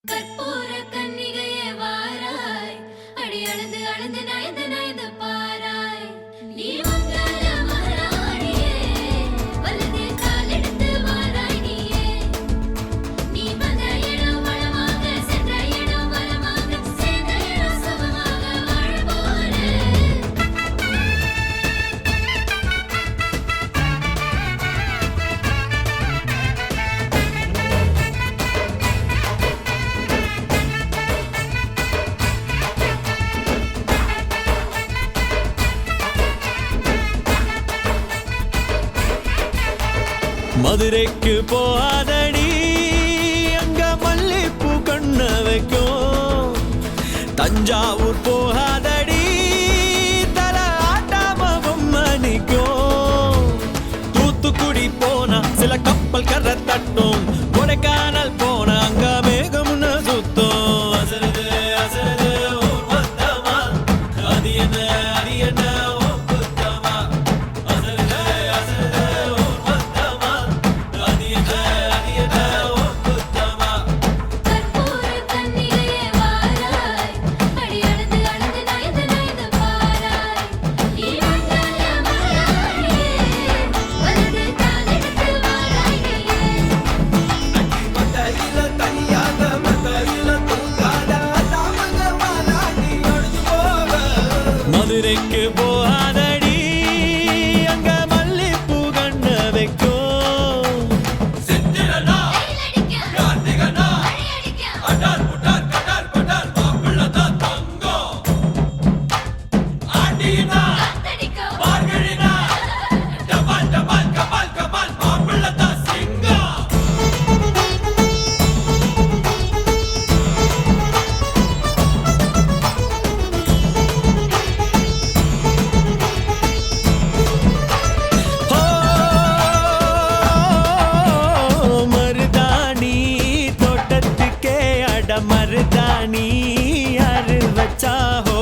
கற்பூர கன்னிகையே வாராய், அடி அளந்து அளந்து நயந்து நயந்து பாராய். நீ மங்கள மகாராணியே, வலது கால் எடுத்து வாராய் நீயே. நீ வந்த இடம் வளமாக, சென்ற இடம் வளமாக, சேர்ந்த இடம் சுகமாக வாழ போறேன். மதுரைக்கு போகாதடி, அங்க மல்லிப்பூ கண்ண வைக்கும். தஞ்சாவூர் போகாதடி, தல ஆட்டாம பொம்மை நிக்கும். தூத்துக்குடி போனா சில கப்பல் கரை தட்டும். கொடைக்கானல் போனா அங்க மேகம்னு சுத்தும். அசருது அசருது ஊர் மொத்தமா, அது என்ன அது என்ன ஓ புத்தமா. அசருது அசருது ஊர் மொத்தமா, அது என்ன அது என்ன ஓ புத்தமா. கற்பூர கன்னிகையே வாராய், அடி அளந்து அளந்து நயந்து நயந்து பாராய். நீ மங்கள மகாராணியே, வலது கால் எடுத்து வாராய் நீயே. மத்தையில தனியாக மத்தையில தூங்காத தாமங்க வாராடி ஒழிஞ்சு போக. மதுரைக்கு போகாதடி, அங்க மல்லிப்பூ கண்ண வைக்கும். செந்திரனா வெயிலடிக்க, கார்த்திகனா மழையடிக்க, அடார் புட்டார் கடார் படார் மாப்பிள்ளதான் தங்கம். ஆண்டினா காத்தடிக்க, மார்கழினா டபால் டபால் கபால் கபால் மாப்பிள்ளதான் சிங்கம். ஓ மருதாணி தோட்டத்துக்கே அட மருதாணி யாரு வச்சா ஹோ